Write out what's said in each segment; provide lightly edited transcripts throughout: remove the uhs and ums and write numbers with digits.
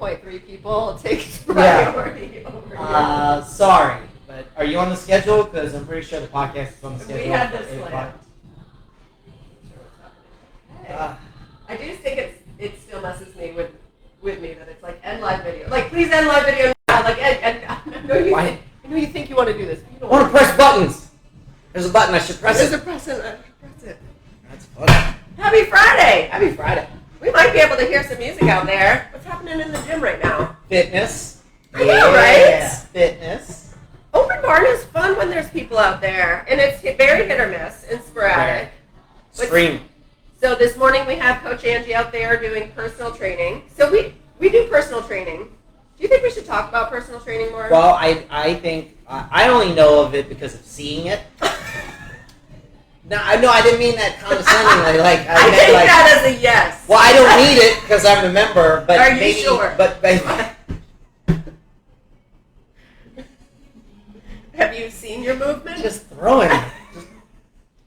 1.3 people takes priority over you. Sorry, but are you on the schedule? Because I'm pretty sure the podcast is on the schedule. We had for this 8 plan. o'clock. I do think it still messes me with me that it's like end live video. Like, please end live video now. Like, I know you think you want to do this, but you don't I want to press buttons. There's a button. I should press There's it. a press it. I should press it. That's funny. Happy Friday! Happy Friday. We might be able to hear some music out there. What's happening in the gym right now? Fitness. I know, right? Fitness. Open barn is fun when there's people out there, and it's very hit or miss and sporadic. Scream. So this morning we have Coach Angie out there doing personal training. So we do personal training. Do you think we should talk about personal training more? Well, I think I only know of it because of seeing it. No, I didn't mean that condescendingly. Like I take that as a yes. Well, I don't need it because I'm a member. But are you maybe, sure? But have you seen your movement? Just throwing. I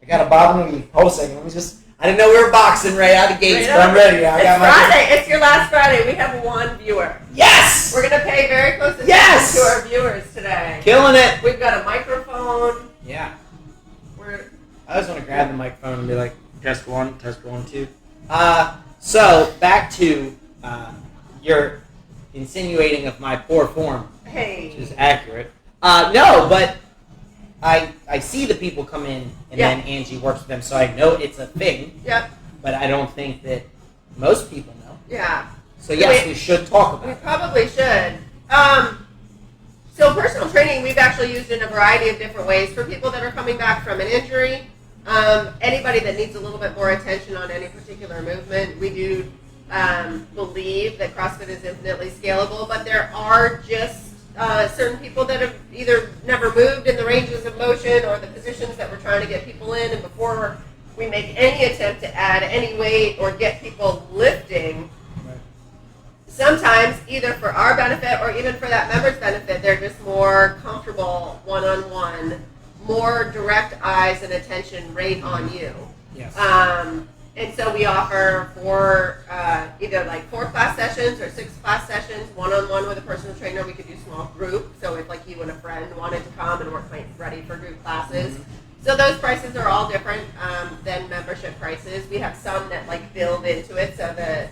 got a bottom pulsing. I didn't know we were boxing right out of the gates, but I'm ready. It's Friday. It's your last Friday. We have one viewer. Yes! We're going to pay very close attention to our viewers today. Killing it. We've got a microphone. Yeah. I just want to grab the microphone and be like, test 1, 2. So, back to your insinuating of my poor form. Hey. Which is accurate. No, but I see the people come in and then Angie works with them, so I know it's a thing. Yep. But I don't think that most people know. Yeah. So yes, we should talk about it. We probably should. So personal training we've actually used in a variety of different ways for people that are coming back from an injury. Anybody that needs a little bit more attention on any particular movement. We do believe that CrossFit is infinitely scalable, but there are just certain people that have either never moved in the ranges of motion or the positions that we're trying to get people in, and before we make any attempt to add any weight or get people lifting, sometimes either for our benefit or even for that member's benefit, they're just more comfortable one-on-one, more direct eyes and attention right on you. Yes. And so we offer either like 4 class sessions or 6 class sessions, one-on-one with a personal trainer. We could do small group. So if like you and a friend wanted to come and we're ready for group classes. Mm-hmm. So those prices are all different than membership prices. We have some that like build into it. So the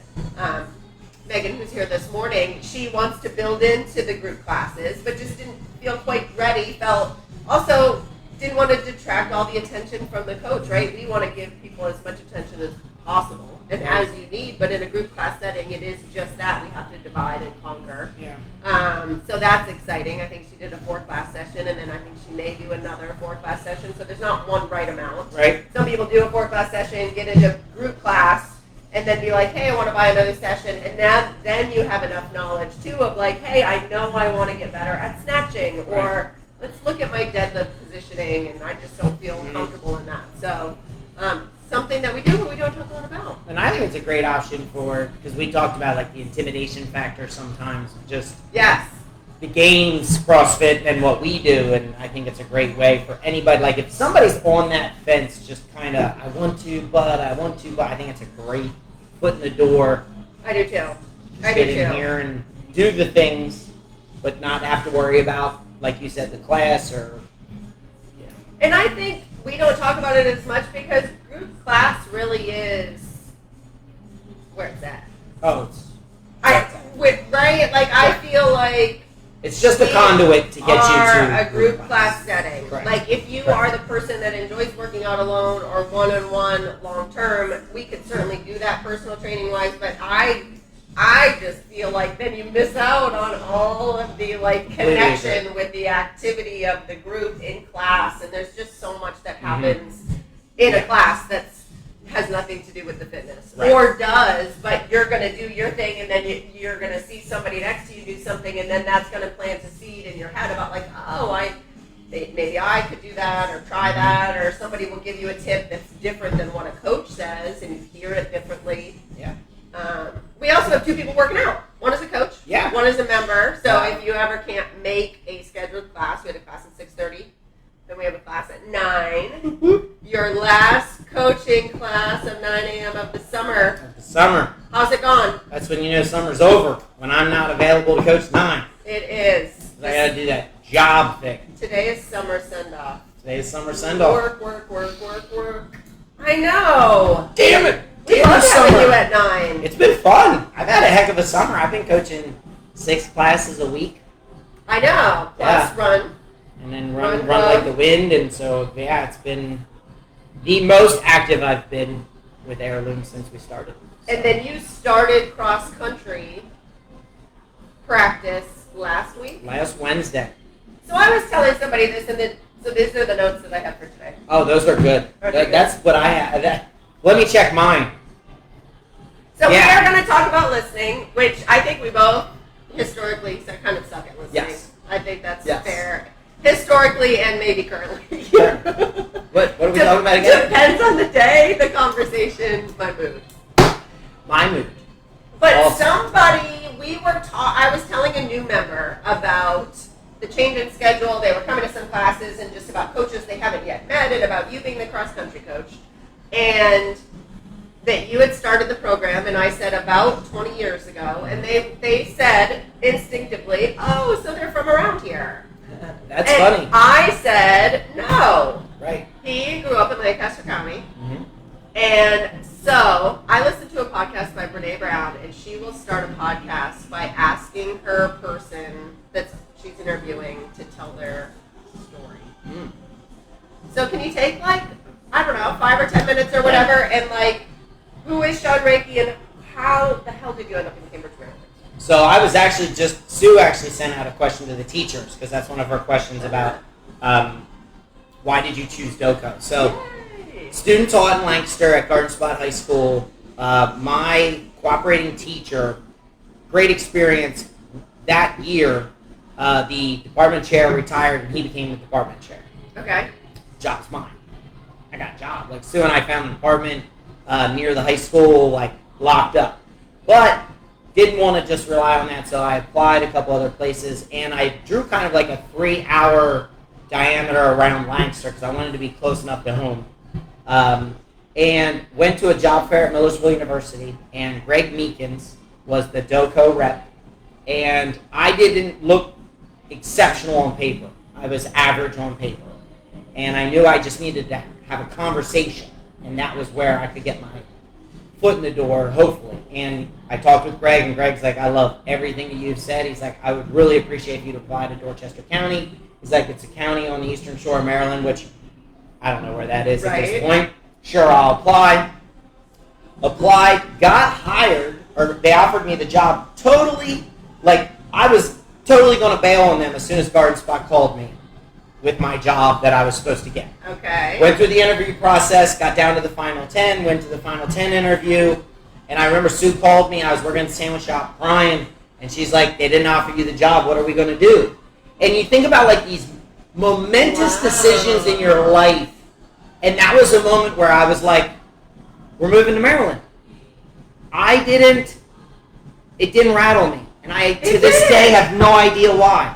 Megan, who's here this morning, she wants to build into the group classes, but just didn't feel quite ready. Also didn't want to detract all the attention from the coach, right? We want to give people as much attention as possible and as you need, but in a group class setting, it is just that. We have to divide and conquer. Yeah. So that's exciting. I think she did a 4-class session, and then I think she may do another 4-class session, so there's not one right amount. Right. Some people do a 4-class session, get into group class, and then be like, hey, I want to buy another session, and then you have enough knowledge, too, of like, hey, I know I want to get better at snatching, or let's look at my deadlift positioning, and I just don't feel comfortable in that. So something that we do, but we don't talk a lot about. And I think it's a great option because we talked about like the intimidation factor sometimes, just the games, CrossFit, and what we do, and I think it's a great way for anybody. Like if somebody's on that fence, just kind of, I want to, but I think it's a great foot in the door. I do too. Get in here and do the things, but not have to worry about, like you said, the class or. Yeah. And I think we don't talk about it as much because group class really is where it's at. Oh, right? Like I feel like it's just a conduit to get you to a group class setting. Correct. Like if you are the person that enjoys working out alone or one-on-one long term, we could certainly do that personal training wise. But I just feel like then you miss out on all of the like connection with the activity of the group in class, and there's just so much that happens in a class that has nothing to do with the fitness, or does, but you're going to do your thing, and then you're going to see somebody next to you do something, and then that's going to plant a seed in your head about like, oh, maybe I could do that or try that, or somebody will give you a tip that's different than what a coach says, and you hear it differently. Yeah. We also have 2 people working out. One is a coach. Yeah. One is a member. So if you ever can't make a scheduled class, we had a class at 6:30. Then we have a class at 9. Your last coaching class of 9 a.m. of the summer. How's it gone? That's when you know summer's over. When I'm not available to coach, 9. It is. I got to do that job thing. Today is summer send-off. Today is summer send-off. Work. I know. Damn it. We love having you at 9. It's been fun. I've had a heck of a summer. I've been coaching 6 classes a week. I know. Plus run. And then run like the wind. And so, yeah, it's been the most active I've been with Heirloom since we started. So. And then you started cross-country practice last week? Last Wednesday. So I was telling somebody this, and then so these are the notes that I have for today. Oh, those are good. That's what I have. Let me check mine. So we are going to talk about listening, which I think we both historically kind of suck at listening. Yes. I think that's fair. Historically and maybe currently. What are we talking about again? Depends on the day, the conversation, my mood. My mood. But I was telling a new member about the change in schedule. They were coming to some classes and just about coaches they haven't yet met and about you being the cross-country coach. And that you had started the program, and I said about 20 years ago, and they said instinctively, oh, so they're from around here. That's funny. I said, no. Right. He grew up in Lancaster County. Mm-hmm. And so I listened to a podcast by Brene Brown, and she will start a podcast by asking her person that she's interviewing to tell their story. Mm. So can you take 5 or 10 minutes or whatever, and who is Sean Reiki, and how the hell did you end up in Cambridge, Maryland? So I was actually Sue actually sent out a question to the teachers, because that's one of her questions about why did you choose DOCO. So student taught in Lancaster at Garden Spot High School. My cooperating teacher, great experience. That year, the department chair retired, and he became the department chair. Okay. Job's mine. I got a job. Sue and I found an apartment near the high school, locked up. But didn't want to just rely on that, so I applied a couple other places, and I drew kind of a 3-hour diameter around Lancaster because I wanted to be close enough to home. And went to a job fair at Millersville University, and Greg Meekins was the DOCO rep, and I didn't look exceptional on paper. I was average on paper. And I knew I just needed to have a conversation, and that was where I could get my foot in the door, hopefully. And I talked with Greg, and Greg's like, I love everything that you've said. He's like, I would really appreciate if you'd apply to Dorchester County. He's like, it's a county on the eastern shore of Maryland, which I don't know where that is at this point. Sure, I'll apply. Applied, got hired, or they offered me the job totally, I was totally going to bail on them as soon as Garden Spot called me with my job that I was supposed to get. Okay. Went through the interview process, got down to the final 10, went to the final 10 interview, and I remember Sue called me. I was working at the sandwich shop crying, and she's like, they didn't offer you the job. What are we going to do? And you think about these momentous decisions in your life, and that was a moment where I was like, we're moving to Maryland. It didn't rattle me, and I to this day have no idea why.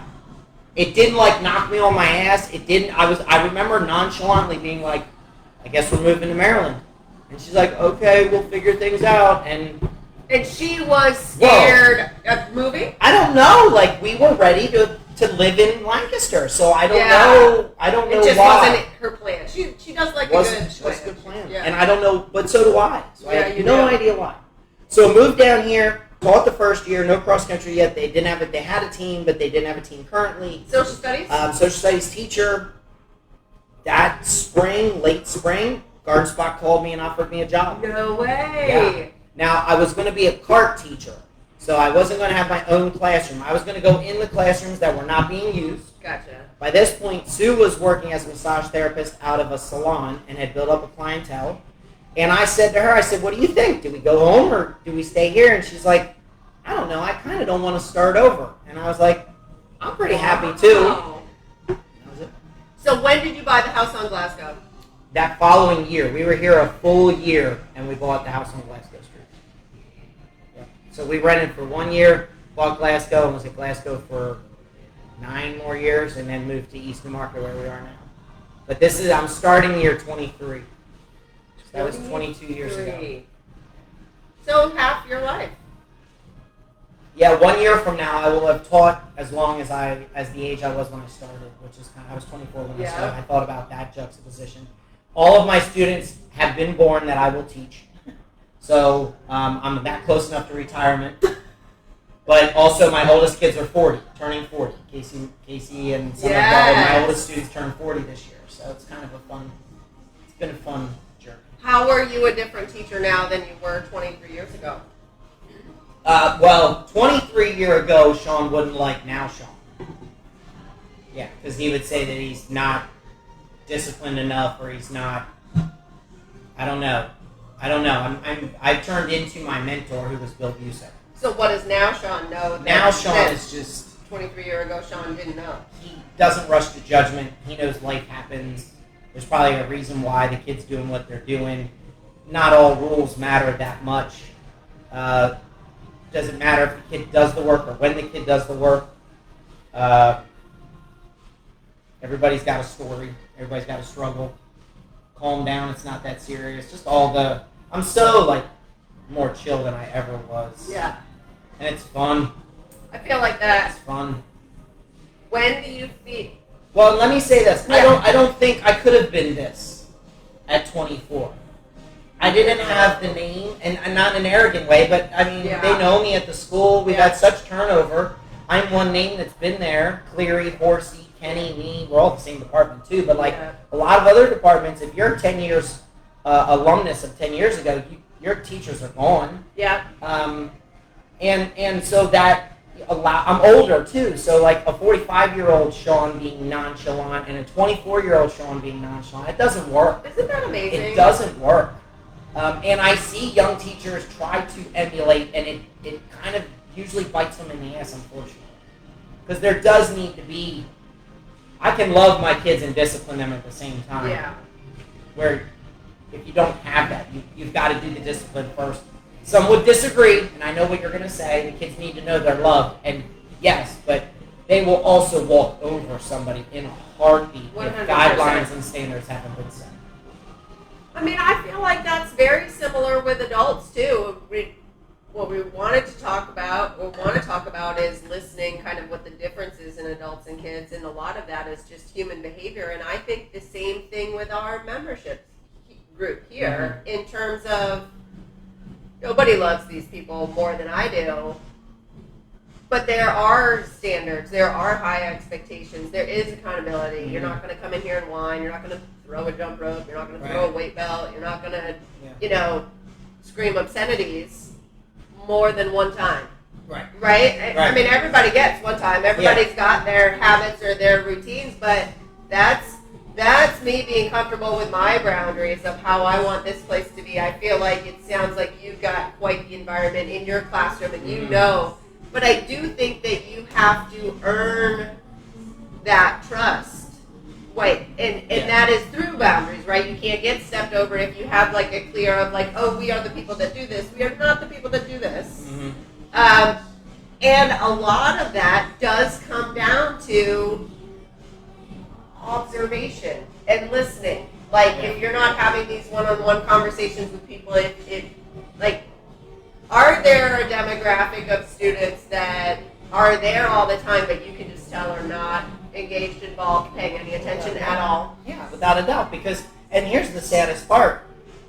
It didn't knock me on my ass. It didn't. I remember nonchalantly being like, I guess we're moving to Maryland. And she's like, okay, we'll figure things out. And she was scared of moving? I don't know. We were ready to live in Lancaster. So I don't know. I don't know why. It just wasn't her plan. She does a good plan. Yeah. And I don't know, but so do I. So I have no do. idea why. So moved down here. Taught the first year, no cross country yet. They didn't have it. They had a team, but they didn't have a team currently. Social studies. Social studies teacher. That spring, late spring, Garden Spot called me and offered me a job. No way. Yeah. Now I was going to be a CART teacher, so I wasn't going to have my own classroom. I was going to go in the classrooms that were not being used. Gotcha. By this point, Sue was working as a massage therapist out of a salon and had built up a clientele. And I said to her, what do you think? Do we go home or do we stay here? And she's like, I don't know. I kind of don't want to start over. And I was like, I'm pretty happy too. Wow. That was it. So when did you buy the house on Glasgow? That following year. We were here a full year, and we bought the house on Glasgow Street. Yeah. So we rented for 1 year, bought Glasgow, and was at Glasgow for 9 more years, and then moved to East Newmarket where we are now. But I'm starting year 23. That was 22 years ago. So half your life. Yeah, 1 year from now, I will have taught as long as the age I was when I started, which is I was 24 when I started. I thought about that juxtaposition. All of my students have been born that I will teach, so I'm that close enough to retirement. But also, my oldest kids are 40, turning 40. Casey, and some of my oldest students turned 40 this year, so it's kind of it's been a fun journey. How are you a different teacher now than you were 23 years ago? Well, 23 years ago, Sean wouldn't like now Sean. Yeah, because he would say that he's not disciplined enough, or he's not. I don't know. I've turned into my mentor, who was Bill Busek. So what does now Sean know? Now Sean is just 23 years ago. Sean didn't know. He doesn't rush to judgment. He knows life happens. There's probably a reason why the kid's doing what they're doing. Not all rules matter that much. Doesn't matter if the kid does the work or when the kid does the work. Everybody's got a story. Everybody's got a struggle. Calm down. It's not that serious. Just I'm so more chill than I ever was. Yeah. And it's fun. I feel like that. It's fun. When do you feel? Well, let me say this. Yeah. I don't think I could have been this at 24. I didn't have the name, and not in an arrogant way, but I mean, they know me at the school. We've had such turnover. I'm one name that's been there. Cleary, Horsey, Kenny, me. We're all the same department too, but a lot of other departments, if you're 10 years alumnus of 10 years ago, your teachers are gone. Yeah. And so that I'm older too, so a 45-year-old Sean being nonchalant and a 24-year-old Sean being nonchalant, it doesn't work. Isn't that amazing? It doesn't work. And I see young teachers try to emulate, and it kind of usually bites them in the ass, unfortunately. Because there does need to be, I can love my kids and discipline them at the same time. Yeah. Where if you don't have that, you've got to do the discipline first. Some would disagree, and I know what you're going to say. The kids need to know they're loved, and yes, but they will also walk over somebody in a heartbeat 100%. if guidelines and standards haven't been set. I mean, I feel like that's very similar with adults too. What we wanted to talk about, or want to talk about, is listening, kind of what the difference is in adults and kids, and a lot of that is just human behavior. And I think the same thing with our membership group here, in terms of nobody loves these people more than I do, but there are standards, there are high expectations, there is accountability. You're not going to come in here and whine. You're not going to throw a jump rope. You're not going to throw a weight belt. You're not going to, scream obscenities more than one time. Right? I mean, everybody gets one time. Everybody's got their habits or their routines, but that's me being comfortable with my boundaries of how I want this place to be. I feel like it sounds like you've got quite the environment in your classroom, and you know. But I do think that you have to earn that trust. And that is through boundaries, right? You can't get stepped over if you have a clear of oh, we are the people that do this. We are not the people that do this. Mm-hmm. And a lot of that does come down to observation and listening. If you're not having these one-on-one conversations with people, are there a demographic of students that are there all the time, but you can just tell are not engaged, involved, paying any attention at all? Yeah, without a doubt. And here's the saddest part,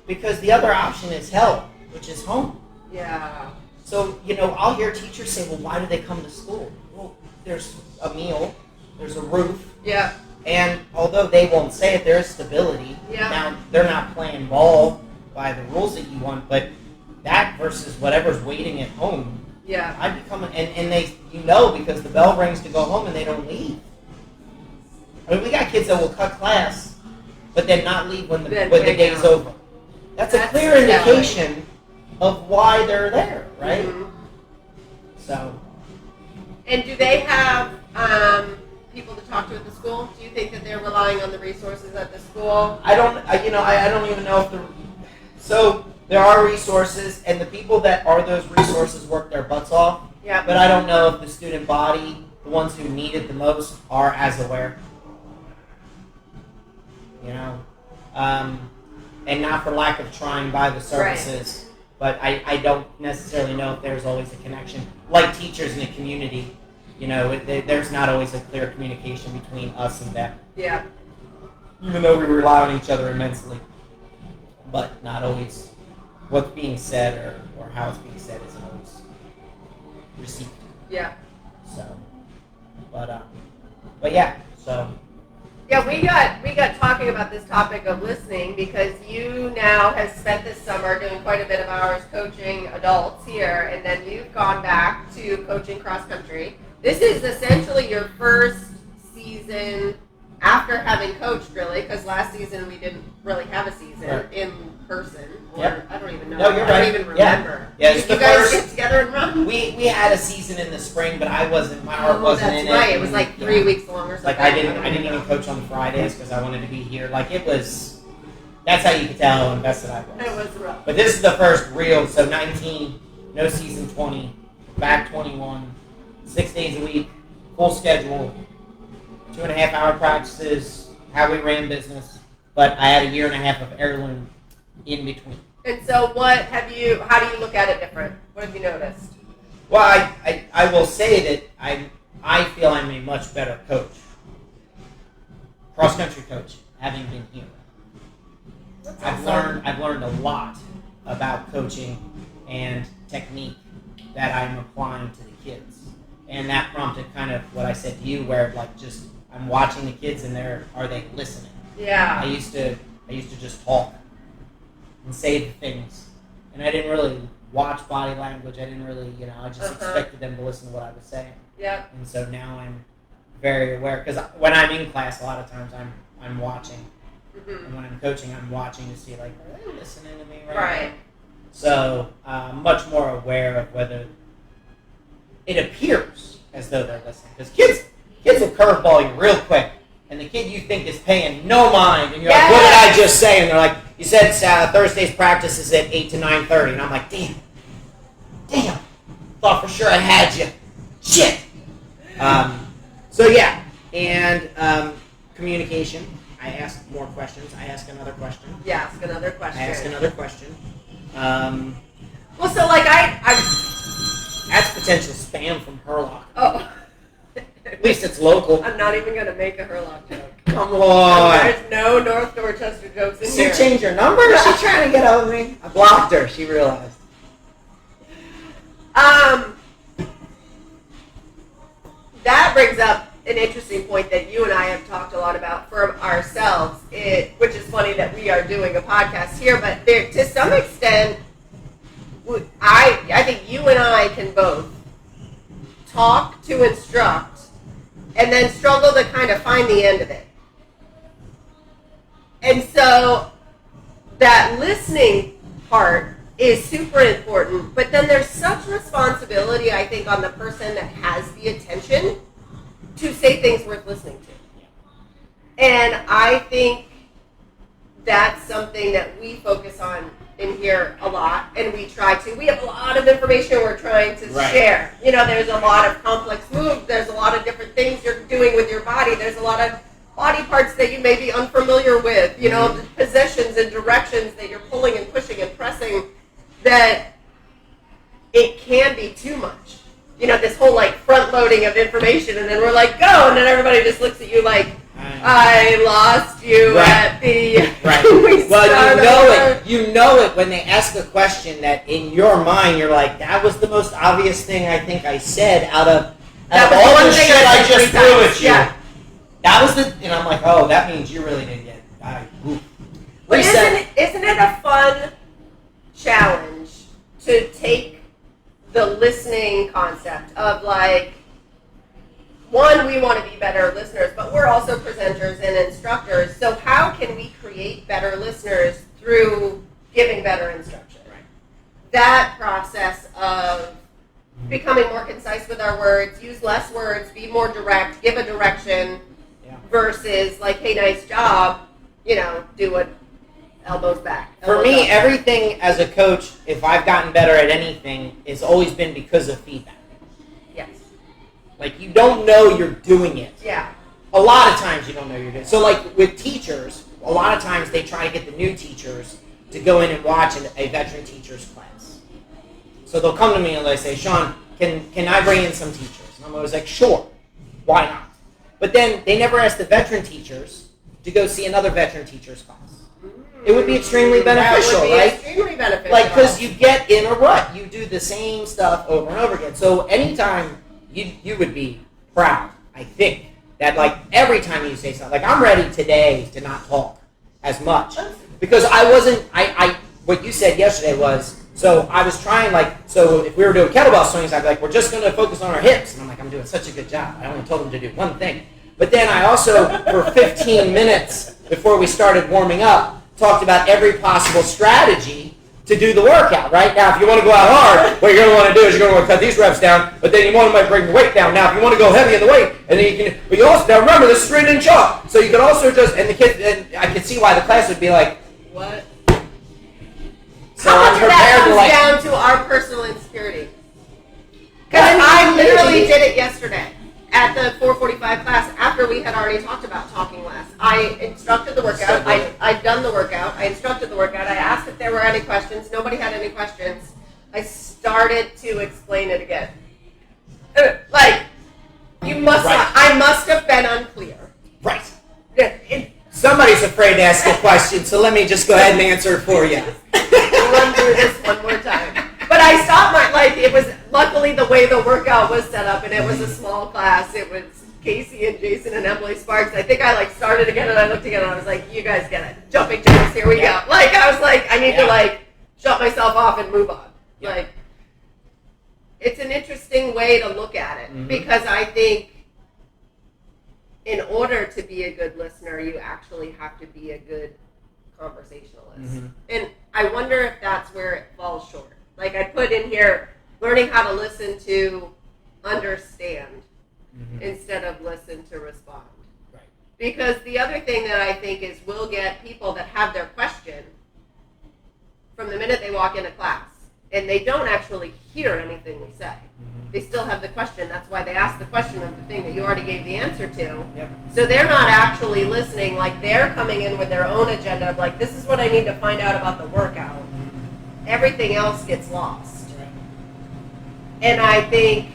because the other option is hell, which is home. Yeah. So, I'll hear teachers say, well, why do they come to school? Well, there's a meal, there's a roof. Yeah. And although they won't say it, there is stability. Yeah. Now, they're not playing ball by the rules that you want, but that versus whatever's waiting at home. Yeah. I become, and they, because the bell rings to go home and they don't leave. I mean, we got kids that will cut class, but then not leave when the day's over. That's a clear indication of why they're there, right? Mm-hmm. So. And do they have people to talk to at the school? Do you think that they're relying on the resources at the school? I don't even know if so there are resources, and the people that are those resources work their butts off. Yeah. But I don't know if the student body, the ones who need it the most, are as aware. And not for lack of trying by the services, but I don't necessarily know if there's always a connection. Like teachers in the community, there's not always a clear communication between us and them. Yeah. Even though we rely on each other immensely, but not always what's being said or how it's being said isn't always received. Yeah. So, but yeah, so. Yeah, we got talking about this topic of listening because you now have spent this summer doing quite a bit of hours coaching adults here, and then you've gone back to coaching cross country. This is essentially your first season after having coached, really, because last season we didn't really have a season in person. Or Yep. I don't even know. No, you're right. I don't even remember. Yeah, Did you guys get together and run? We had a season in the spring, but I wasn't. My heart wasn't in it. That's right. It was like 3 weeks long or something. Like I didn't even coach on Fridays because I wanted to be here. Like it was. That's how you could tell how invested I was. It was rough. But this is the first real. So 19, no season 20, back 21, 6 days a week, full schedule, 2.5 hour practices, how we ran business. But I had a year and a half of heirloom in between. And so how do you look at it different? What have you noticed? Well, I will say that I feel I'm a much better coach, cross-country coach, having been here. I've learned a lot about coaching and technique that I'm applying to the kids. And that prompted kind of what I said to you, where like just I'm watching the kids and are they listening? Yeah. I used to just talk and say the things, and I didn't really watch body language. I didn't really, I just expected them to listen to what I was saying. Yeah. And so now I'm very aware, because when I'm in class, a lot of times I'm watching, and when I'm coaching, I'm watching to see like, are they listening to me right now? So much more aware of whether it appears as though they're listening, because kids will curveball you real quick. And the kid you think is paying no mind, and you're like, what did I just say? And they're like, you said Thursday's practice is at 8 to 9:30. And I'm like, damn. Thought for sure I had you. Shit. So yeah, and communication. I ask more questions. I ask another question. Yeah, ask another question. I ask another question. Well, so like that's potential spam from Herlock. Oh. At least it's local. I'm not even going to make a Herlock joke. Come on. There's no North Dorchester jokes in here. She changed her number? She's trying to get over me. I blocked her. She realized. That brings up an interesting point that you and I have talked a lot about for ourselves, which is funny that we are doing a podcast here, but to some extent, I think you and I can both talk to instruct and then struggle to kind of find the end of it. And so that listening part is super important, but then there's such responsibility, I think, on the person that has the attention to say things worth listening to. And I think that's something that we focus on in here a lot, and we have a lot of information we're trying to share. There's a lot of complex moves, there's a lot of different things you're doing with your body, there's a lot of body parts that you may be unfamiliar with, the positions and directions that you're pulling and pushing and pressing, that it can be too much. This whole like front loading of information, and then we're like, go, and then everybody just looks at you like, I lost you at the Well, you know it when they ask a question that in your mind you're like, that was the most obvious thing I think I said out of all the shit I just threw at you. Yeah. That was and I'm like, oh, that means you really didn't get it. But isn't it a fun challenge to take the listening concept of like, one, we want to be better listeners, but we're also presenters and instructors. So how can we create better listeners through giving better instruction? Right. That process of becoming more concise with our words, use less words, be more direct, give a direction, versus like, hey, nice job, do it elbows back. For me, everything as a coach, if I've gotten better at anything, it's always been because of feedback. Yes. Like, you don't know you're doing it. Yeah. A lot of times you don't know you're doing it. So, like, with teachers, a lot of times they try to get the new teachers to go in and watch a veteran teacher's class. So they'll come to me and they say, Sean, can I bring in some teachers? And I'm always like, sure, why not? But then they never ask the veteran teachers to go see another veteran teacher's class. It would be extremely beneficial, that would be right? Extremely beneficial. Like, because you get in a rut. You do the same stuff over and over again. So anytime you would be proud, I think, that like every time you say something, like I'm ready today to not talk as much. Because I wasn't, what you said yesterday was, so I was trying so if we were doing kettlebell swings, I'd be like, we're just going to focus on our hips. And I'm like, I'm doing such a good job. I only told them to do one thing. But then I also, for 15 minutes before we started warming up, talked about every possible strategy to do the workout, right? Now, if you want to go out hard, what you're going to want to do is you're going to want to cut these reps down, but then you want to bring the weight down. Now, if you want to go heavy in the weight, and then you can, but you also, now remember, this is written in chalk, so you can also just, and the kids, and I could see why the class would be like, what? So how much I'm of that prepared comes down to our personal insecurity? Because I literally did it yesterday at the 4:45 class after we had already talked about talking less. I instructed the workout. I'd done the workout. I instructed the workout. I asked if there were any questions. Nobody had any questions. I started to explain it again. You must Right. not, I must have been unclear. right. Somebody's afraid to ask a question, so let me just go ahead and answer it for you. Run through this one more time. But I stopped it was luckily the way the workout was set up, and it was a small class. It was Casey and Jason and Emily Sparks. I think I started again and I looked again and I was like, you guys get it. Jumping jacks, here we go. I was like, I need to shut myself off and move on. Yeah. It's an interesting way to look at it because I think in order to be a good listener, you actually have to be a good conversationalist. And I wonder if that's where it falls short. I put in here, learning how to listen to understand instead of listen to respond. Right. Because the other thing that I think is we'll get people that have their question from the minute they walk into class, and they don't actually hear anything we say. They still have the question. That's why they ask the question of the thing that you already gave the answer to. Yep. So they're not actually listening. They're coming in with their own agenda of this is what I need to find out about the workout. Everything else gets lost. Right. And I think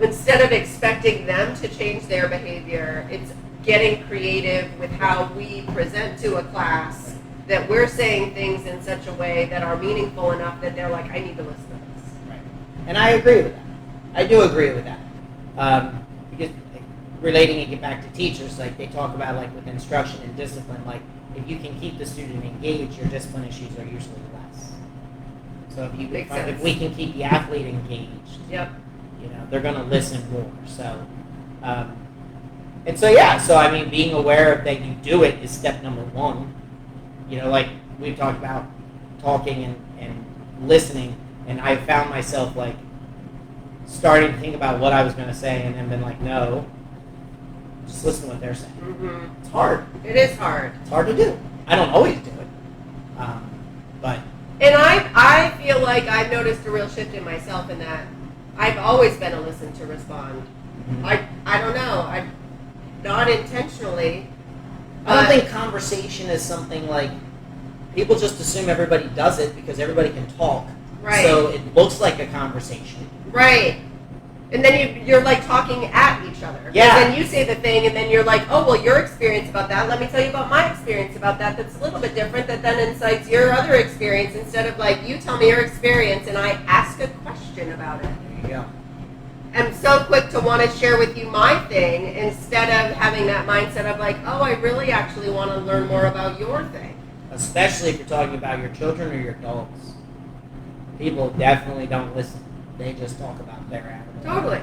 instead of expecting them to change their behavior, it's getting creative with how we present to a class that we're saying things in such a way that are meaningful enough that they're like, I need to listen to this. Right. And I agree with that. I do agree with that. Because relating it back to teachers, they talk about with instruction and discipline, if you can keep the student engaged, your discipline issues are usually less. So if we can keep the athlete engaged, Yep. They're going to listen more. So, so being aware that you do it is step number one. We've talked about talking and listening, and I found myself starting to think about what I was going to say, and then been no, just listen to what they're saying. It's hard. It is hard. It's hard to do. I don't always do it, but. And I feel like I've noticed a real shift in myself in that I've always been a listen to respond. I don't know. I not intentionally. I don't think conversation is something people just assume everybody does it because everybody can talk. Right. So it looks like a conversation. Right. And then you're talking at each other. Yeah. And then you say the thing, and then you're oh, well, your experience about that. Let me tell you about my experience about that. That's a little bit different. That then incites your other experience instead of you tell me your experience, and I ask a question about it. There you go. I'm so quick to want to share with you my thing instead of having that mindset of oh, I really actually want to learn more about your thing. Especially if you're talking about your children or your dogs. People definitely don't listen. They just talk about their animal. Totally.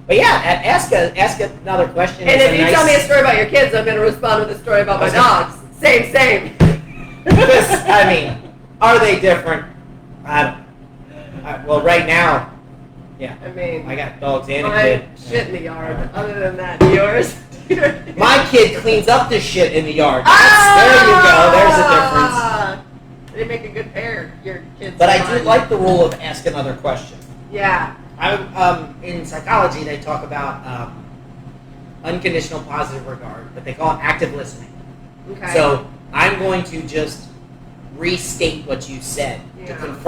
But yeah, ask another question. And if you tell me a story about your kids, I'm going to respond with a story about my dogs. Same. Are they different? I don't. Well, right now, yeah. I got dogs and a kid. Shit in the yard. Other than that, yours. My kid cleans up the shit in the yard. There you go. There's a difference. They make a good pair, your kids. But I do like the rule of ask another question. Yeah. In psychology, they talk about unconditional positive regard, but they call it active listening. Okay. So I'm going to just restate what you said to confirm.